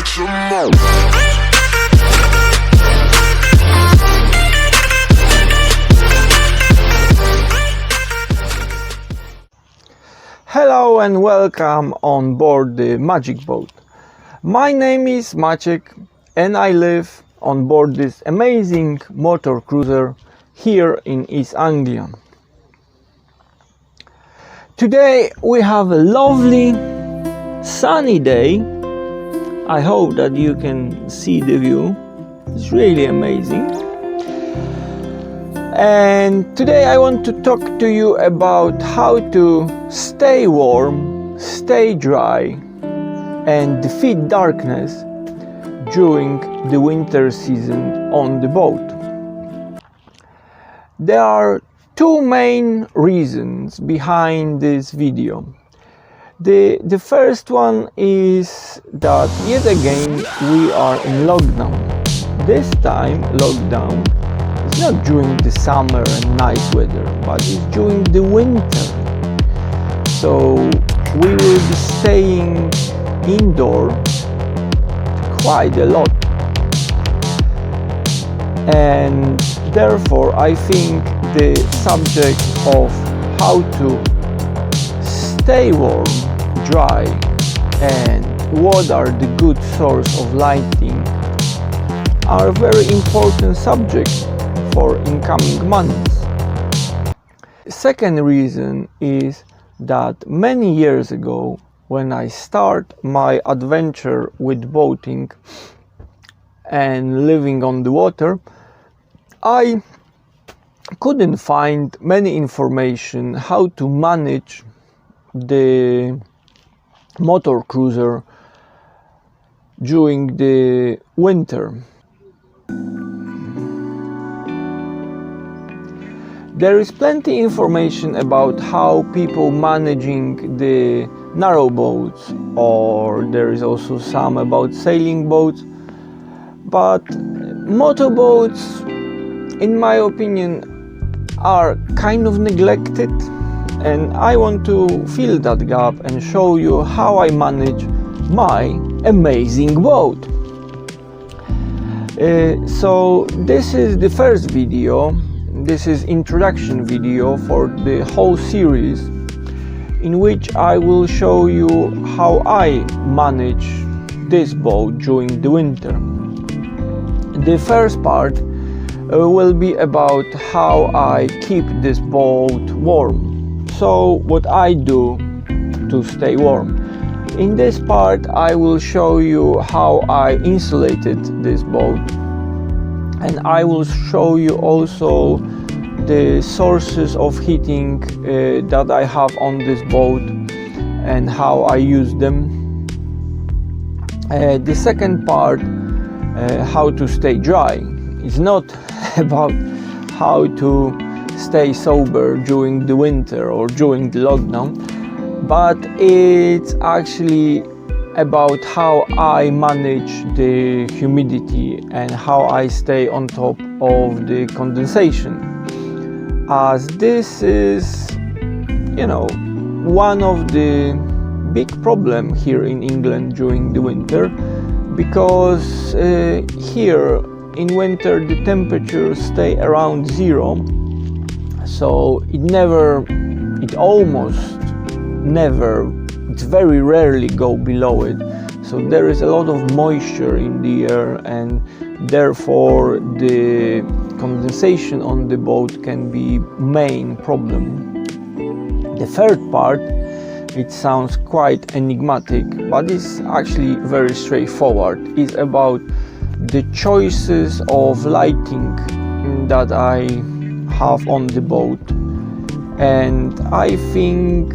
get your mo. Hello and welcome on board the Magic Boat. My name is Maciek and I live on board this amazing motor cruiser here in East Anglia. Today we have a lovely sunny day. I hope that you can see the view. It's really amazing. And today I want to talk to you about how to stay warm, stay dry and defeat darkness during the winter season on the boat. There are two main reasons behind this video. The first one is that yet again we are in lockdown. This time lockdown is not during the summer and nice weather, but it's during the winter. So we will be staying indoor quite a lot. And therefore I think the subject of how to stay warm, dry, and what are the good source of lighting are very important subjects for incoming months. Second reason is that many years ago, when I start my adventure with boating and living on the water, I couldn't find many information how to manage the motor cruiser during the winter. There is plenty information about how people managing the narrow boats, or there is also some about sailing boats, but motorboats, in my opinion, are kind of neglected, and I want to fill that gap and show you how I manage my amazing boat. So this is the first video. This is introduction video for the whole series, in which I will show you how I manage this boat during the winter. The first part will be about how I keep this boat warm. So what I do to stay warm. In this part I will show you how I insulated this boat, and I will show you also the sources of heating that I have on this boat and how I use them. The second part, how to stay dry, is not about how to stay sober during the winter or during the lockdown, but it's actually about how I manage the humidity and how I stay on top of the condensation, as this is, one of the big problem here in England during the winter, because here in winter the temperatures stay around zero, so it almost never, it's very rarely go below it. So there is a lot of moisture in the air, and therefore the condensation on the boat can be main problem. The third part, it sounds quite enigmatic, but it's actually very straightforward. It's about the choices of lighting that I have on the boat, and I think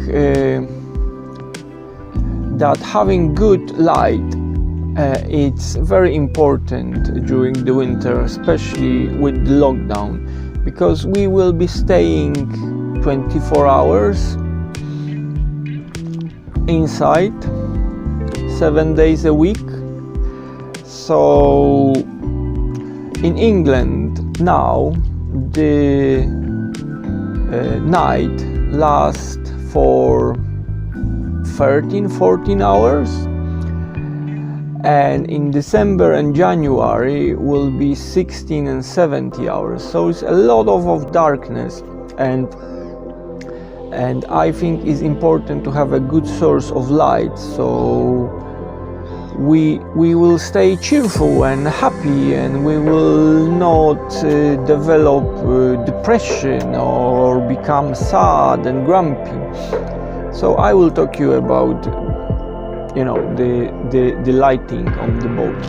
that having good light it's very important during the winter, especially with the lockdown, because we will be staying 24 hours inside 7 days a week. So in England now the night lasts for 13-14 hours, and in December and January will be 16 and 70 hours. So it's a lot of darkness, and I think it's important to have a good source of light, so we will stay cheerful and happy, and we will not develop depression or become sad and grumpy. So I will talk to you about, you know, the lighting on the boat.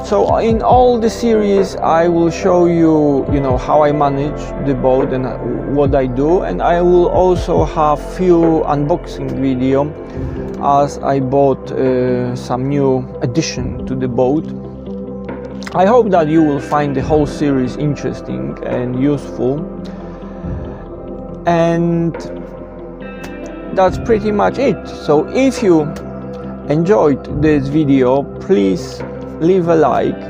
So in all the series I will show you, you know, how I manage the boat and what I do, and I will also have few unboxing video as I bought some new addition to the boat. I hope that you will find the whole series interesting and useful, and that's pretty much it. So if you enjoyed this video, please leave a like,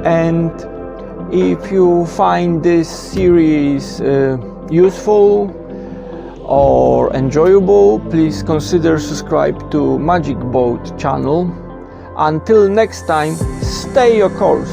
and if you find this series useful or enjoyable, please consider subscribe to Magic Boat channel. Until next time, stay your course.